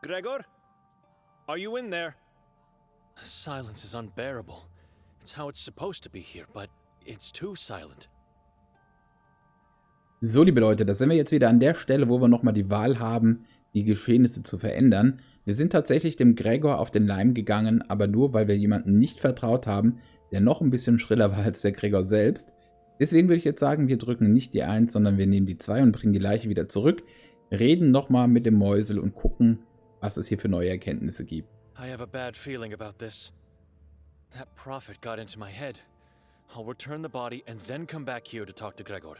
Gregor? Are you in there? Silence is unbearable. It's how it's supposed to be here, but it's too silent. So, liebe Leute, da sind wir jetzt wieder an der Stelle, wo wir nochmal die Wahl haben, die Geschehnisse zu verändern. Wir sind tatsächlich dem Gregor auf den Leim gegangen, aber nur, weil wir jemandem nicht vertraut haben, der noch ein bisschen schriller war als der Gregor selbst. Deswegen würde ich jetzt sagen, wir drücken nicht die 1, sondern wir nehmen die 2 und bringen die Leiche wieder zurück, reden nochmal mit dem Mäusel und gucken, was es hier für neue Erkenntnisse gibt. I have a bad feeling about this. That prophet got into my head. I'll return the body and then come back here to talk to Gregor.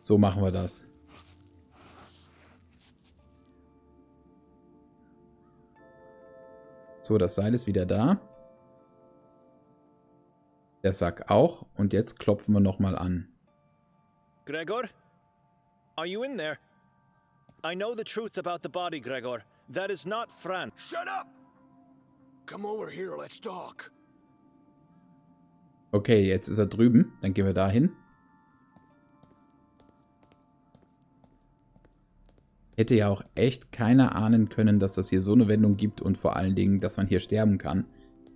So machen wir das. So, das Seil ist wieder da. Der Sack auch. Und jetzt klopfen wir nochmal an. Gregor? Are you in there? I know the truth about the body, Gregor. That is not Fran. Shut up! Come over here, let's talk. Okay, jetzt ist er drüben. Dann gehen wir dahin. Hätte ja auch echt keiner ahnen können, dass das hier so eine Wendung gibt und vor allen Dingen, dass man hier sterben kann.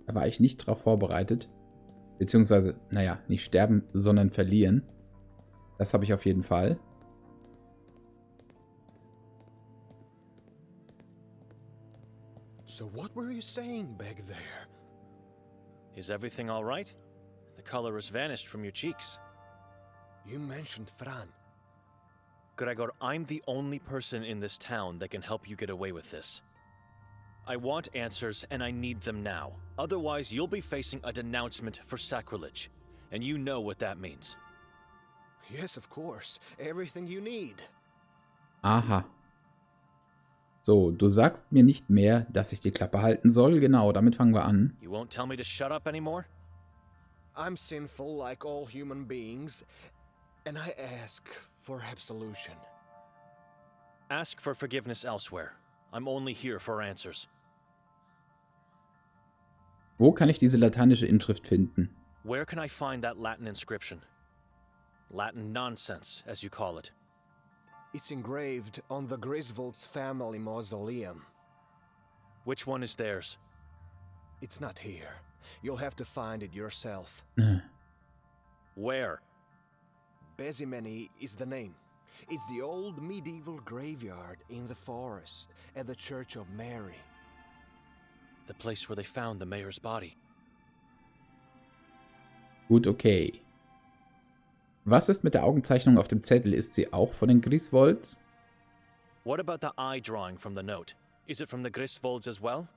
Da war ich nicht drauf vorbereitet. Beziehungsweise, naja, nicht sterben, sondern verlieren. Das habe ich auf jeden Fall. So what were you saying back there? Is everything all right? The color has vanished from your cheeks. You mentioned Fran. Gregor, I'm the only person in this town that can help you get away with this. I want answers, and I need them now. Otherwise, you'll be facing a denouncement for sacrilege. And you know what that means. Yes, of course. Everything you need. Aha. So, du sagst mir nicht mehr, dass ich die Klappe halten soll. Genau, damit fangen wir an. You won't tell me to shut up anymore? I'm sinful like all human beings, and I ask for absolution. Ask for forgiveness elsewhere. I'm only here for answers. Wo kann ich diese lateinische Inschrift finden? Where can I find that Latin inscription? Latin nonsense, as you call it. It's engraved on the Griswold's family mausoleum. Which one is theirs? It's not here. You'll have to find it yourself. Where? Bezimeni is the name. It's the old medieval graveyard in the forest at the Church of Mary. The place where they found the mayor's body. Gut, okay. Was ist mit der Augenzeichnung auf dem Zettel? Ist sie auch von den Griswolds? What about the eye drawing from the note? Is it from the Griswolds as well?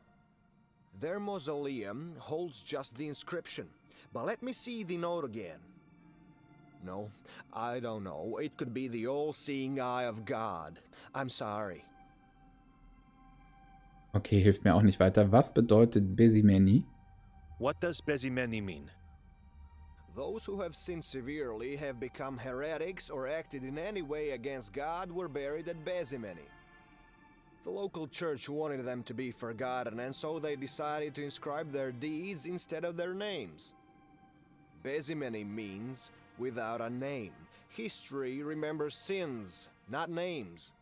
Their mausoleum holds just the inscription, but let me see the note again. No, I don't know. It could be the all-seeing eye of God. I'm sorry. Okay, hilft mir auch nicht weiter. Was bedeutet Bezimeni? What does Bezimeni mean? Those who have sinned severely, have become heretics, or acted in any way against God were buried at Bezimeni. The local church wanted them to be forgotten, and so they decided to inscribe their deeds instead of their names. Bezimeni means without a name. History remembers sins, not names.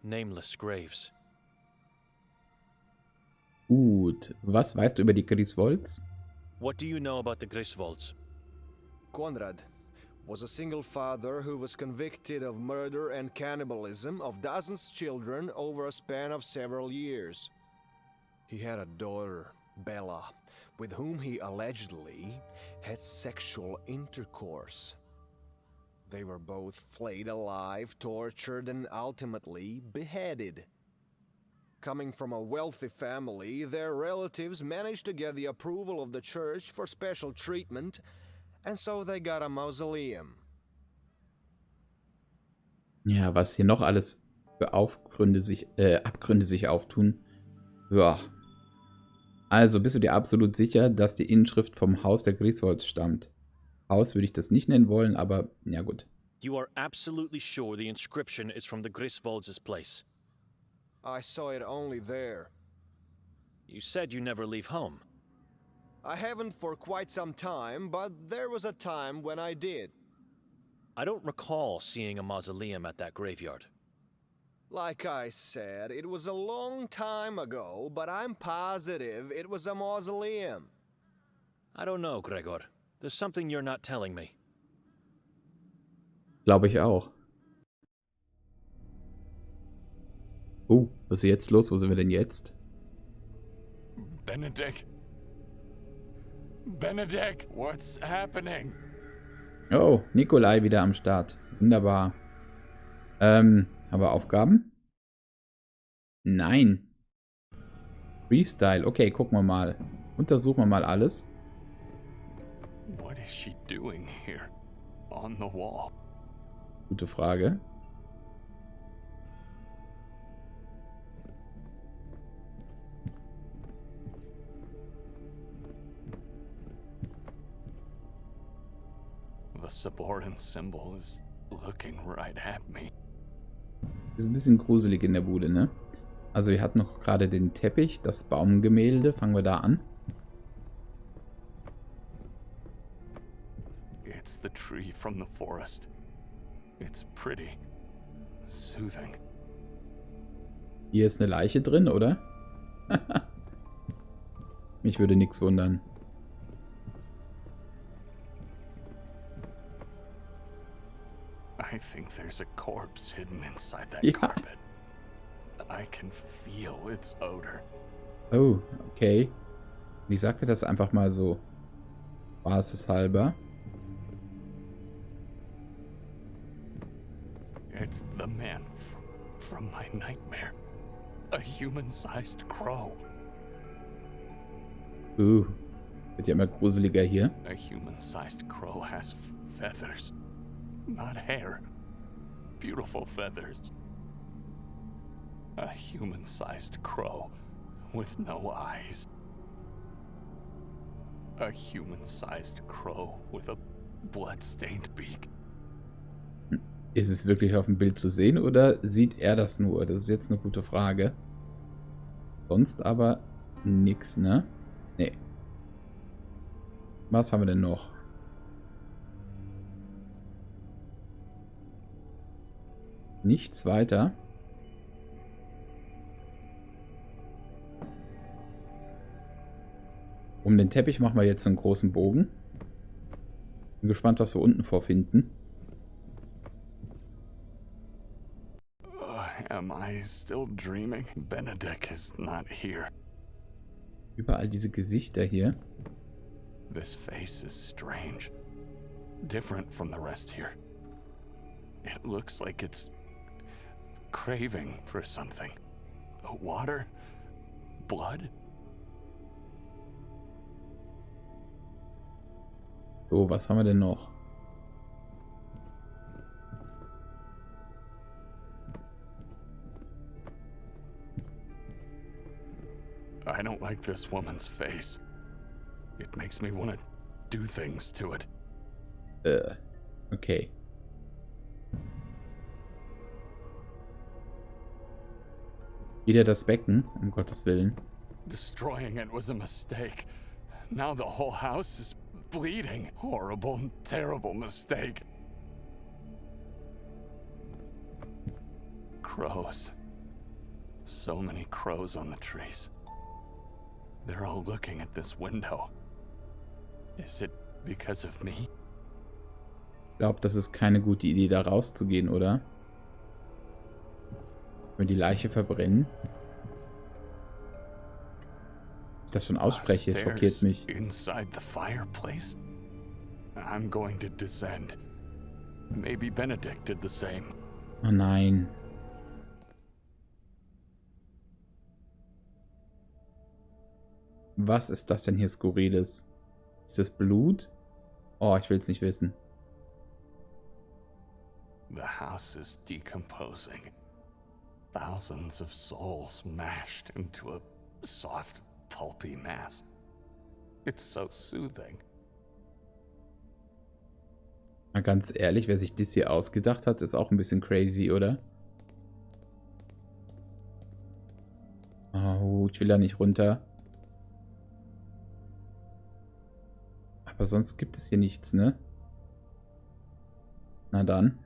Nameless graves. Gut. Was weißt du über die Griswolds? What do you know about the Griswolds? Konrad was a single father who was convicted of murder and cannibalism of dozens of children over a span of several years. He had a daughter, Bella, with whom he allegedly had sexual intercourse. They were both flayed alive, tortured, and ultimately beheaded. Coming from a wealthy family, their relatives managed to get the approval of the church for special treatment, and so they got a mausoleum. Ja, was hier noch alles für Abgründe sich auftun. Ja. Also, bist du dir absolut sicher, dass die Inschrift vom Haus der Griswolds stammt? Haus würde ich das nicht nennen wollen, aber ja gut. You are absolutely sure the inscription is from the Griswolds' place? I saw it only there. You said you never leave home. I haven't for quite some time, but there was a time when I did. I don't recall seeing a mausoleum at that graveyard. Like I said, it was a long time ago, but I'm positive it was a mausoleum. I don't know, Gregor. There's something you're not telling me. Glaube ich auch. Was ist jetzt los? Wo sind wir denn jetzt? Benedict? Benedict, what's happening? Oh, Nikolai wieder am Start. Wunderbar. Haben wir Aufgaben? Nein. Freestyle. Okay, gucken wir mal. Untersuchen wir mal alles. What is she doing here? On the wall? Gute Frage. The subordinate symbol is looking right at me. Ist ein bisschen gruselig in der Bude, ne? Also wir hatten noch gerade den Teppich, das Baumgemälde. Fangen wir da an. It's the tree from the forest. It's pretty. Soothing. Hier ist eine Leiche drin, oder? Mich würde nichts wundern. I think there's a corpse hidden inside that Ja. carpet. I can feel its odor. Oh, okay. Ich sagte das einfach mal so. War es halber? It's the man from my nightmare. A human-sized crow. Wird ja immer gruseliger hier. A human-sized crow has feathers, not hair. Beautiful feathers. A human-sized crow with no eyes. A human-sized crow with a blood-stained beak. Ist es wirklich auf dem Bild zu sehen oder sieht er das nur? Das ist jetzt eine gute Frage. Sonst aber nix, ne? Nee. Was haben wir denn noch? Nichts weiter. Um den Teppich machen wir jetzt einen großen Bogen. Bin gespannt, was wir unten vorfinden. Am I still dreaming? Benedict is not here. Überall diese Gesichter hier. This face is strange. Different from the rest here. It looks like it's craving for something. Water? Blood? So, was haben wir denn noch? I don't like this woman's face. It makes me want to do things to it. Okay. Wieder das Becken, um Gottes Willen. Destroying it was a mistake. Now the whole house is bleeding. Horrible, terrible mistake. Crows. So many crows on the trees. They're all looking at this window. Is it because of me? Ich glaube, das ist keine gute Idee, da rauszugehen, oder? Wenn wir die Leiche verbrennen. Wenn ich das schon ausspreche, schockiert mich. Inside the fireplace? I'm going to descend. Maybe Benedict did the same. Oh nein. Was ist das denn hier Skurriles? Ist das Blut? Oh, ich will es nicht wissen. The house is decomposing. Thousands of souls mashed into a soft, pulpy mass. It's so soothing. Mal ganz ehrlich, wer sich das hier ausgedacht hat, ist auch ein bisschen crazy, oder? Oh, ich will da nicht runter. Aber sonst gibt es hier nichts, ne? Na dann.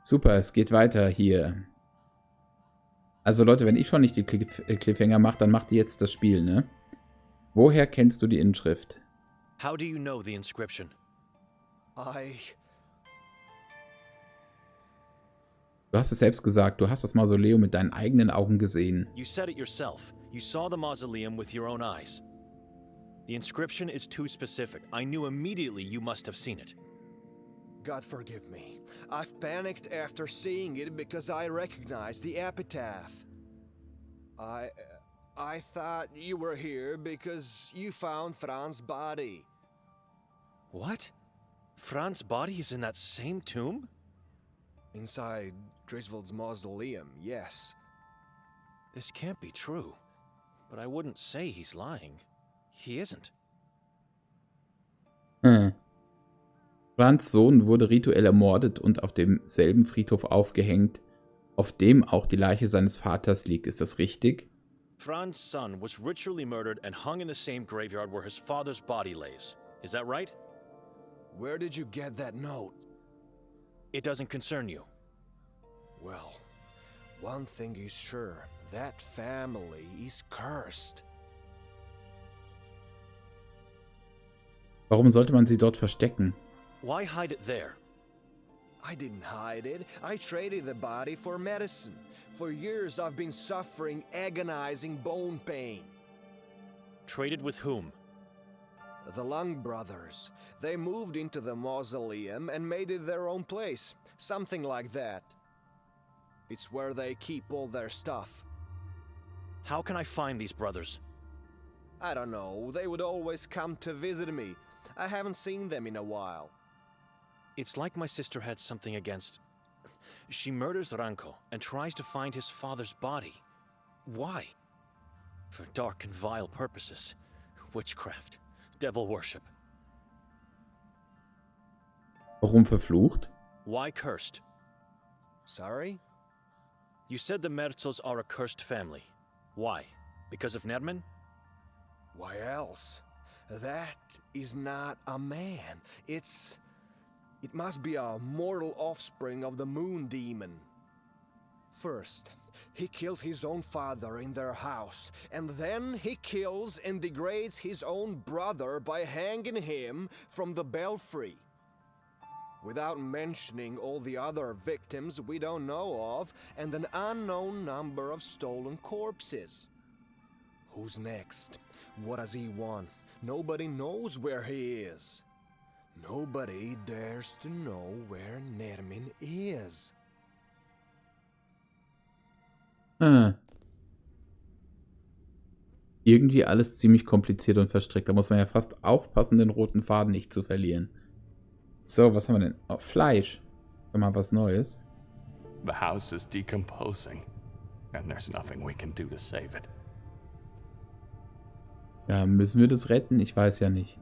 Super, es geht weiter hier. Also Leute, wenn ich schon nicht die Cliffhanger mache, dann macht ihr jetzt das Spiel, ne? Woher kennst du die Inschrift? How do you know the inscription? Du hast es selbst gesagt, du hast das Mausoleum mit deinen eigenen Augen gesehen. You said it yourself. You saw the mausoleum with your own eyes. The inscription is too specific. I knew immediately you must have seen it. God forgive me. I've panicked after seeing it because I recognized the epitaph. I thought you were here because you found Fran's body. What? Fran's body is in that same tomb? Inside Griswold's mausoleum, yes. This can't be true. But I wouldn't say he's lying. He isn't. Frans' Sohn wurde rituell ermordet und auf demselben Friedhof aufgehängt, auf dem auch die Leiche seines Vaters liegt. Ist das richtig? Fran's son was ritually murdered and hung in the same graveyard where his father's body lays. Is that right? Where did you get that note? It doesn't concern you. Well, one thing is sure. That family is cursed. Warum sollte man sie dort verstecken? Why hide it there? I didn't hide it. I traded the body for medicine. For years I've been suffering agonizing bone pain. Traded with whom? The Lung brothers. They moved into the mausoleum and made it their own place. Something like that. It's where they keep all their stuff. How can I find these brothers? I don't know. They would always come to visit me. I haven't seen them in a while. It's like my sister had something against... She murders Ranko and tries to find his father's body. Why? For dark and vile purposes. Witchcraft. Devil worship. Warum verflucht? Why cursed? Sorry? You said the Merzels are a cursed family. Why? Because of Nerman? Why else? That is not a man. It must be a mortal offspring of the moon demon. First, he kills his own father in their house, and then he kills and degrades his own brother by hanging him from the belfry. Without mentioning all the other victims we don't know of, and an unknown number of stolen corpses. Who's next? What does he want? Nobody knows where he is. Nobody dares to know where Nermin is. Irgendwie alles ziemlich kompliziert und verstrickt. Da muss man ja fast aufpassen, den roten Faden nicht zu verlieren. So, was haben wir denn? Oh, Fleisch. Mal was Neues. The house is decomposing, and there's nothing we can do to save it. Ja, müssen wir das retten? Ich weiß ja nicht.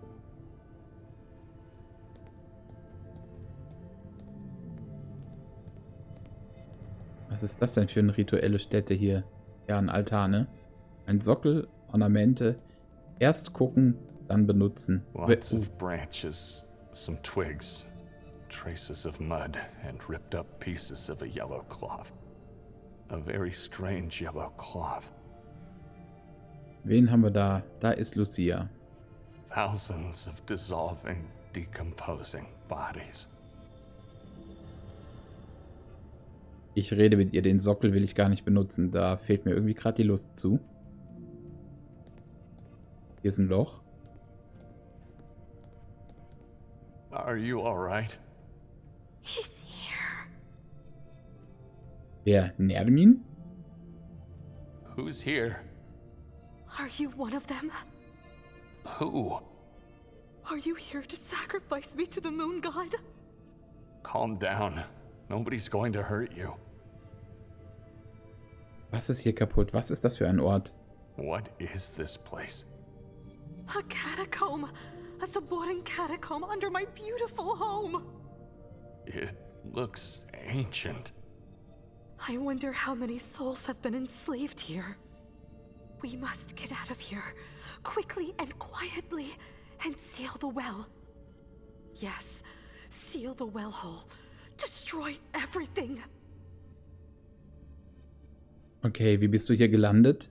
Was ist das denn für eine rituelle Stätte hier? Ja, ein Altar, ne? Ein Sockel, Ornamente. Erst gucken, dann benutzen. Lots of branches, some twigs, traces of mud, and ripped up pieces of a yellow cloth. A very strange yellow cloth. Wen haben wir da? Da ist Lucia. Thousands of dissolving, decomposing bodies. Ich rede mit ihr, den Sockel will ich gar nicht benutzen. Da fehlt mir irgendwie gerade die Lust zu. Hier ist ein Loch. Are you alright? He's here. Wer? Nermin? Who's here? Are you one of them? Who? Are you here to sacrifice me to the moon god? Calm down. Nobody's going to hurt you. Was ist hier kaputt? Was ist das für ein Ort? What is this place? A catacomb. A subterranean catacomb under my beautiful home. It looks ancient. I wonder how many souls have been enslaved here. We must get out of here, quickly and quietly, and seal the well. Yes, seal the well hole. destroy everything. Okay, wie bist du hier gelandet?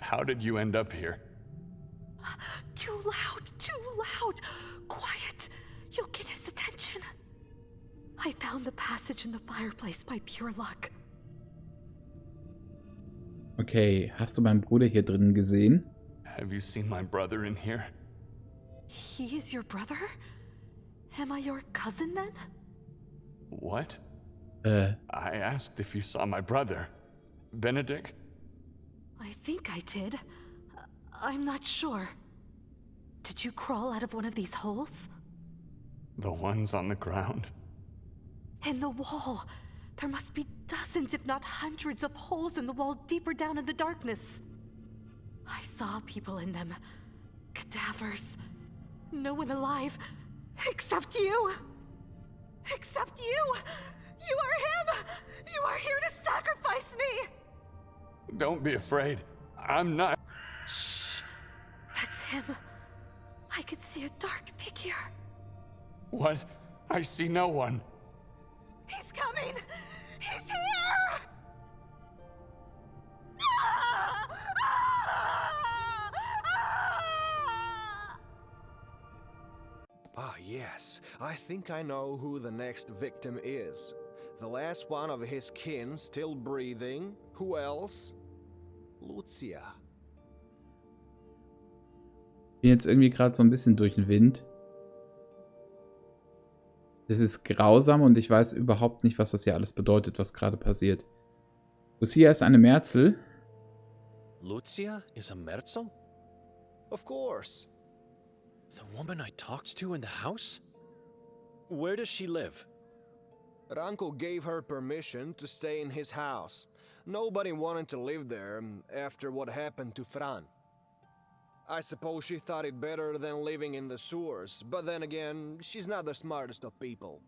How did you end up here? Too loud, too loud. Quiet. You'll get his attention. I found the passage in the fireplace by pure luck. Okay, hast du meinen Bruder hier drinnen gesehen? Have you seen my brother in here? He is your brother? Am I your cousin then? What? Äh, I asked if you saw my brother. Benedict? I think I did. I'm not sure. Did you crawl out of one of these holes? The ones on the ground? In the wall. There must be dozens, if not hundreds, of holes in the wall deeper down in the darkness. I saw people in them. Cadavers. No one alive. Except you. Except you. You are him. You are here to sacrifice me. Don't be afraid. I'm not. Shh. That's him. I could see a dark figure. What? I see no one. He's coming! He's here! Ah! Ah! Ah! Ah, yes. I think I know who the next victim is. The last one of his kin still breathing. Who else? Lucia. bin jetzt irgendwie gerade so ein bisschen durch den Wind. Das ist grausam und ich weiß überhaupt nicht, was das hier alles bedeutet, was gerade passiert. Lucia ist eine Merzel. Lucia is a Merzel? Of course. The woman I talked to in the house? Where does she live? Ranko gave her permission to stay in his house. Nobody wanted to live there after what happened to Fran. I suppose she thought it better than living in the sewers, but then again, she's not the smartest of people.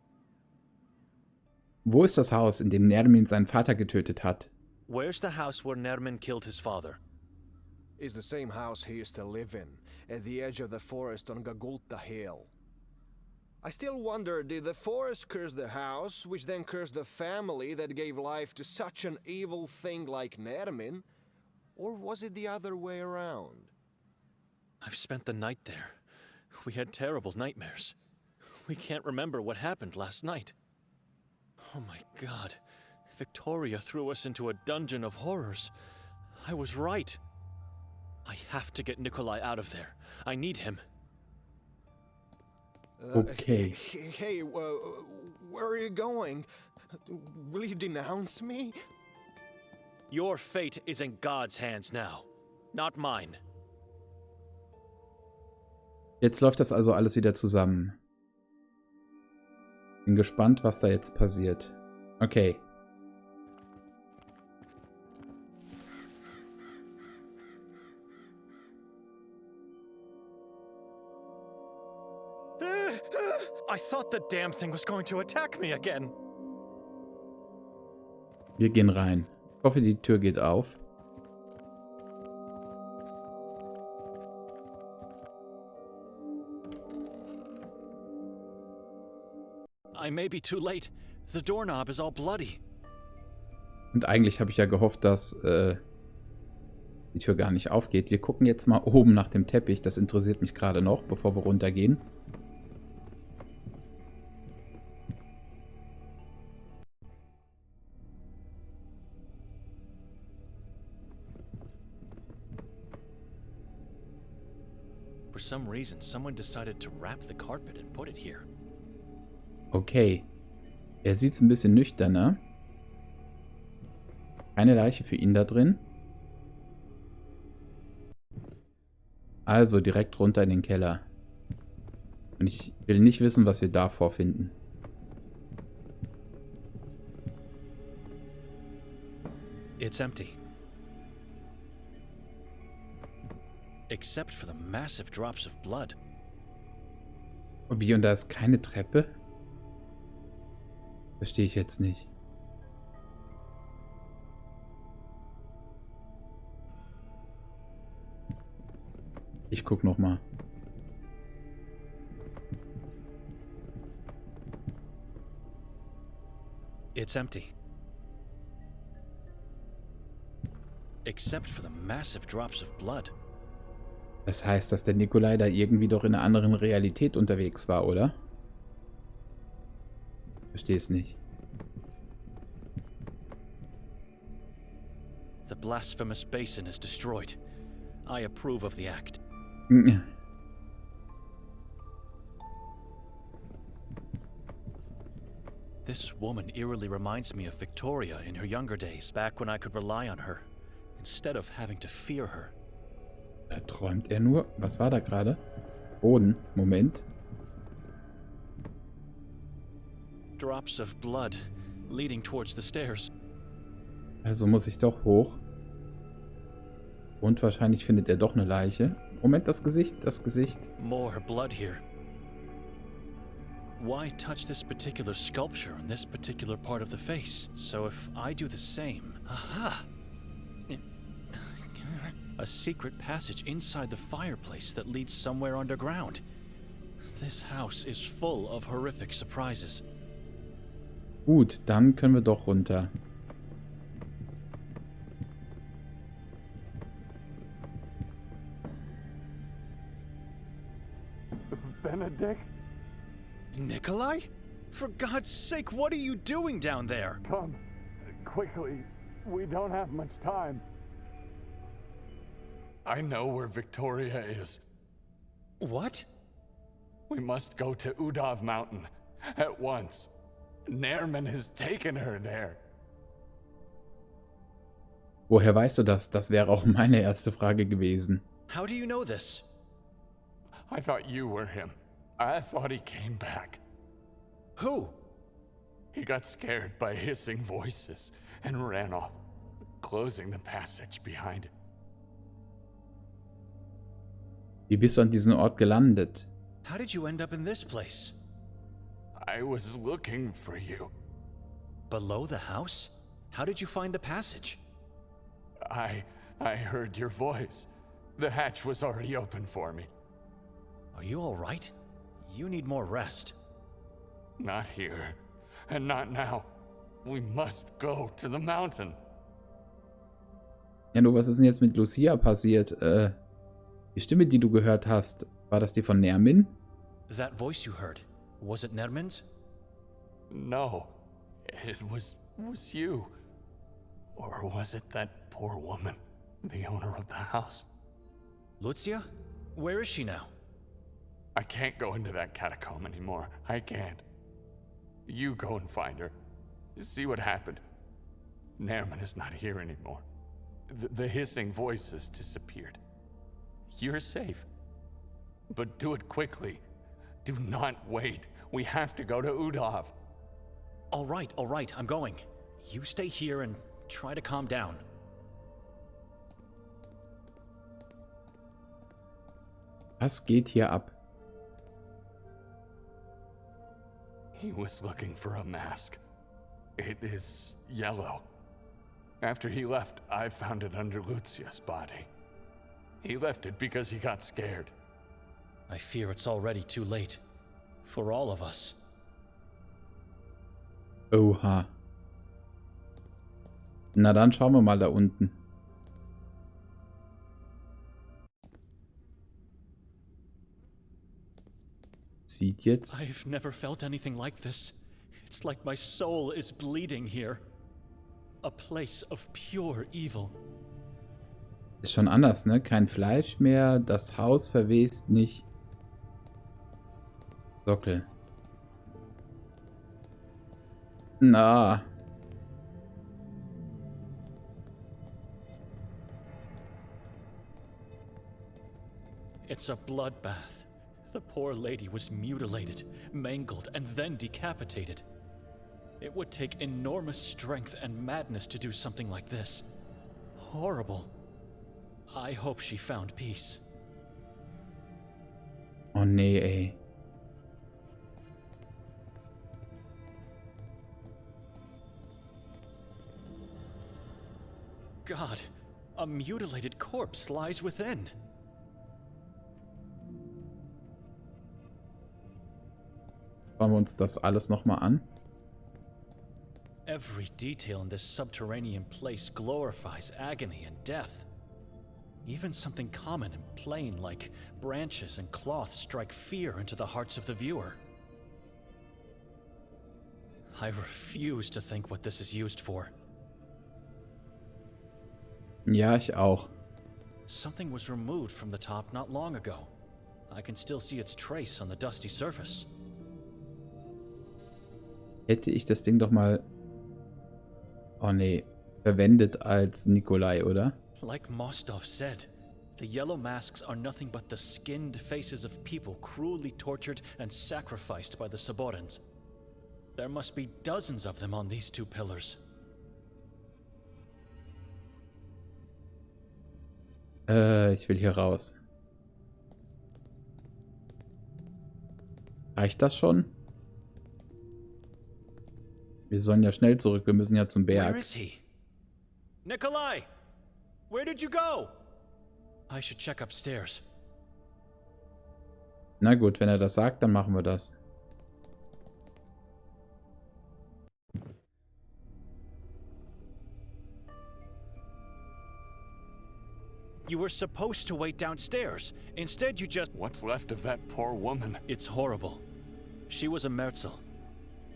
Wo ist das Haus, in dem Nermin seinen Vater getötet hat? Where's the house where Nermin killed his father? It's the same house he used to live in, at the edge of the forest on Gagulta Hill. I still wonder, did the forest curse the house, which then cursed the family that gave life to such an evil thing like Nermin? Or was it the other way around? I've spent the night there. We had terrible nightmares. We can't remember what happened last night. Oh my god. Victoria threw us into a dungeon of horrors. I was right. I have to get Nikolai out of there. I need him. Okay. Hey, where are you going? Will you denounce me? Your fate is in God's hands now, not mine. Jetzt läuft das also alles wieder zusammen. Bin gespannt, was da jetzt passiert. Okay. I thought the damn thing was going to attack me again. Wir gehen rein. Ich hoffe, die Tür geht auf. I may be too late. The doorknob is all bloody. Und eigentlich habe ich ja gehofft, dass die Tür gar nicht aufgeht. Wir gucken jetzt mal oben nach dem Teppich. Das interessiert mich gerade noch, bevor wir runtergehen. For some reason, someone decided to wrap the carpet and put it here. Okay. Er sieht es ein bisschen nüchterner. Keine Leiche für ihn da drin. Also direkt runter in den Keller. Und ich will nicht wissen, was wir da vorfinden. It's empty. Except for the massive drops of blood. Und wie, und da ist keine Treppe? Verstehe ich jetzt nicht. Ich guck noch mal. It's empty. Except for the massive drops of blood. Das heißt, dass der Nikolai da irgendwie doch in einer anderen Realität unterwegs war, oder? Verstehe es nicht. The blasphemous basin is destroyed. I approve of the act. This woman eerily reminds me of Victoria in her younger days, back when I could rely on her, instead of having to fear her. Da träumt er nur. Was war da gerade? Boden. Moment. Drops of blood leading towards the stairs. Also muss ich doch hoch. Und wahrscheinlich findet er doch eine Leiche. Moment, das Gesicht, das Gesicht. More blood here. Why touch this particular sculpture on this particular part of the face? So if I do the same... Aha! A secret passage inside the fireplace that leads somewhere underground. This house is full of horrific surprises. Gut, dann können wir doch runter. Benedict, Nikolai? For God's sake, what are you doing down there? come quickly. We don't have much time. I know where Victoria is. What? We must go to Udav Mountain at once. Nehrman has taken her there. Woher weißt du das? Das wäre auch meine erste Frage gewesen. How do you know this? I thought you were him. I thought he came back. Who? He got scared by hissing voices and ran off, closing the passage behind it. Wie bist du an diesen Ort gelandet? How did you end up in this place? I was looking for you. Below the house? How did you find the passage? I heard your voice. The hatch was already open for me. Are you all right? You need more rest. Not here, and not now. We must go to the mountain. Ja, nur was ist denn jetzt mit Lucia passiert? Die Stimme, die du gehört hast, war das die von Nermin? That voice you heard, was it Nerman's? No, it was you. Or was it that poor woman, the owner of the house? Lucia? Where is she now? I can't go into that catacomb anymore. I can't. You go and find her. See what happened. Nehrman is not here anymore. The hissing voice has disappeared. You're safe. But do it quickly. Do not wait. We have to go to Udav. All right, I'm going. You stay here and try to calm down. Was geht hier ab? He was looking for a mask. It is yellow. After he left, I found it under Lucia's body. He left it because he got scared. I fear it's already too late. For all of us. Oha. Na dann schauen wir mal da unten. Sieht jetzt. I've never felt anything like this. It's like my soul is bleeding here. A place of pure evil. Ist schon anders, ne? Kein Fleisch mehr, das Haus verwest nicht. Sockel. Na. It's a bloodbath. The poor lady was mutilated, mangled, and then decapitated. It would take enormous strength and madness to do something like this. Horrible. I hope she found peace. Oh nee, ey. God, a mutilated corpse lies within. Schauen wir uns das alles nochmal an. Every detail in this subterranean place glorifies agony and death. Even something common and plain like branches and cloth strike fear into the hearts of the viewer. I refuse to think what this is used for. Ja, ich auch. Something was removed from the top not long ago. I can still see its trace on the dusty surface. Hätte ich das Ding doch mal... Oh nee, verwendet als Nikolai, oder? Like Mostov said, the yellow masks are nothing but the skinned faces of people cruelly tortured and sacrificed by the Saborans. There must be dozens of them on these two pillars. Ich will hier raus. Reicht das schon? Wir sollen ja schnell zurück, wir müssen ja zum Berg. Where is he? Nikolai! Where did you go? I should check upstairs. Na gut, wenn er das sagt, dann machen wir das. You were supposed to wait downstairs. Instead, you just... What's left of that poor woman? It's horrible. She was a Merzel.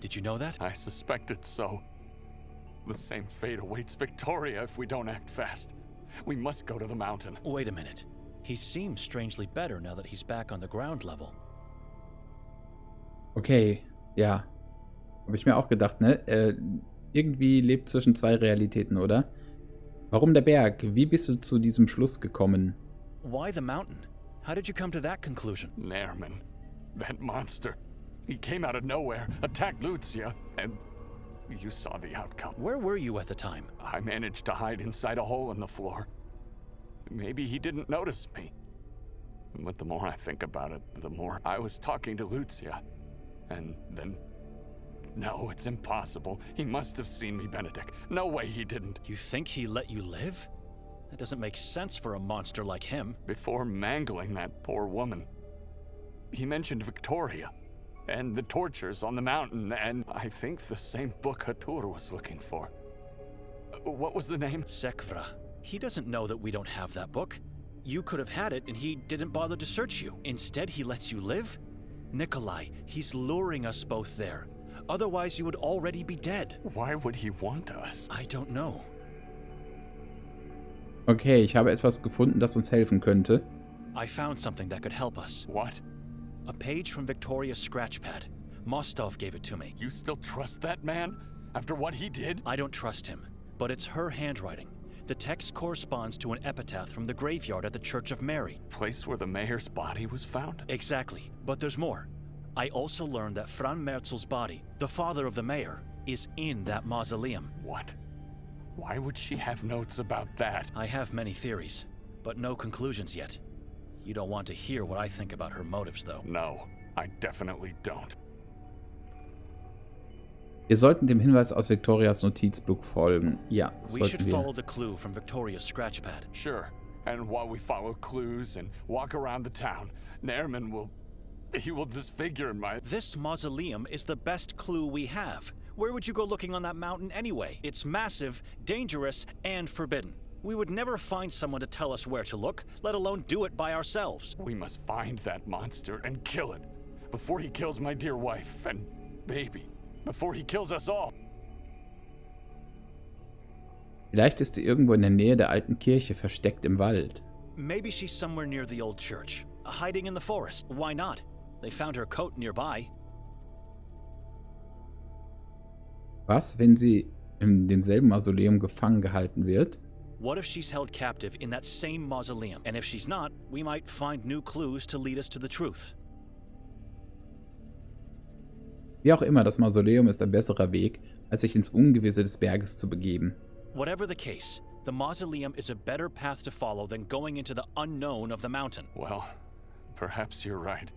Did you know that? I suspected so. The same fate awaits Victoria if we don't act fast. We must go to the mountain. Wait a minute. He seems strangely better now that he's back on the ground level. Okay, ja. Habe ich mir auch gedacht, ne? Irgendwie lebt zwischen zwei Realitäten, oder? Warum der Berg? Wie bist du zu diesem Schluss gekommen? Why the mountain? How did you come to that conclusion? Nehmen. That monster. He came out of nowhere, attacked Lucia, and you saw the outcome. Where were you at the time? I managed to hide inside a hole in the floor. Maybe he didn't notice me. But the more I think about it, the more I was talking to Lucia. And then... No, it's impossible. He must have seen me, Benedict. No way he didn't. You think he let you live? That doesn't make sense for a monster like him. Before mangling that poor woman, he mentioned Victoria and the tortures on the mountain, and I think the same book Hatur was looking for. What was the name? Sekvra. He doesn't know that we don't have that book. You could have had it and he didn't bother to search you. Instead, he lets you live? Nikolai, he's luring us both there. Otherwise, you would already be dead. Why would he want us? I don't know. Okay, ich habe etwas gefunden, das uns helfen könnte. I found something that could help us. What? A page from Victoria's scratchpad. Mostov gave it to me. You still trust that man? After what he did? I don't trust him, but it's her handwriting. The text corresponds to an epitaph from the graveyard at the Church of Mary. Place where the mayor's body was found? Exactly, but there's more. I also learned that Fran Merzel's body, the father of the mayor, is in that mausoleum. What? Why would she have notes about that? I have many theories, but no conclusions yet. You don't want to hear what I think about her motives, though. No, I definitely don't. Wir sollten dem Hinweis aus Victorias Notizbuch folgen. Ja, We should sollten wir. follow the clue from Victoria's scratchpad. Sure, and while we follow clues and walk around the town, Nehmen will... He will disfigure my... This mausoleum is the best clue we have. Where would you go looking on that mountain anyway? It's massive, dangerous, and forbidden. We would never find someone to tell us where to look, let alone do it by ourselves. We must find that monster and kill it. Before he kills my dear wife and baby. Before he kills us all. Vielleicht ist sie irgendwo in der Nähe der alten Kirche, versteckt im Wald. Maybe she's somewhere near the old church, hiding in the forest. Why not? They found her coat nearby. Was, wenn sie in demselben Mausoleum gefangen gehalten wird? What if she's held captive in that same mausoleum? And if she's not, we might find new clues to lead us to the truth. Wie auch immer, das Mausoleum ist ein besserer Weg, als sich ins Ungewisse des Berges zu begeben. Whatever the case, the mausoleum is a better path to follow than going into the unknown of the mountain. Well, perhaps you're right.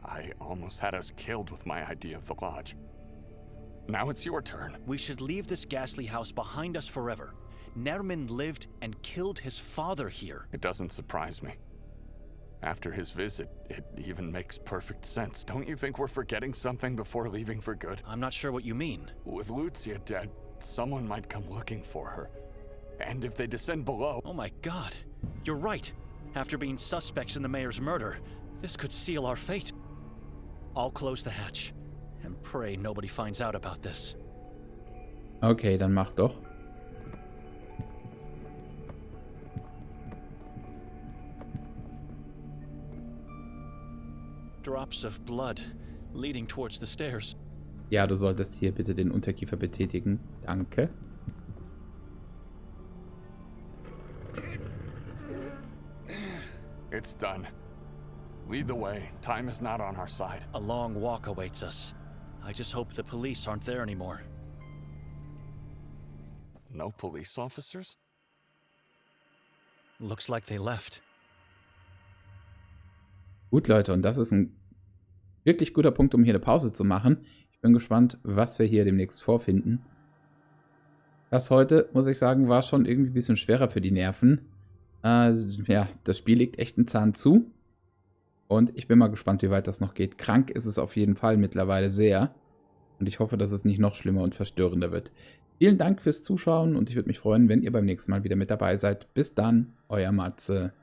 I almost had us killed with my idea of the lodge. Now it's your turn. We should leave this ghastly house behind us forever. Nermin lived and killed his father here. It doesn't surprise me. After his visit, it even makes perfect sense. Don't you think we're forgetting something before leaving for good? I'm not sure what you mean. With Lucia dead, someone might come looking for her. And if they descend below... Oh my god, you're right. After being suspects in the mayor's murder, this could seal our fate. I'll close the hatch and pray nobody finds out about this. Okay, dann mach doch. Drops of blood leading towards the stairs. Ja, du solltest hier bitte den Unterkiefer betätigen. Danke. It's done. Lead the way. Time is not on our side. A long walk awaits us. I just hope the police aren't there anymore. No police officers? Looks like they left. Gut, Leute, und das ist ein wirklich guter Punkt, um hier eine Pause zu machen. Ich bin gespannt, was wir hier demnächst vorfinden. Das heute, muss ich sagen, war schon irgendwie ein bisschen schwerer für die Nerven. Ja, das Spiel legt echt einen Zahn zu. Und ich bin mal gespannt, wie weit das noch geht. Krank ist es auf jeden Fall mittlerweile sehr. Und ich hoffe, dass es nicht noch schlimmer und verstörender wird. Vielen Dank fürs Zuschauen und ich würde mich freuen, wenn ihr beim nächsten Mal wieder mit dabei seid. Bis dann, euer Matze.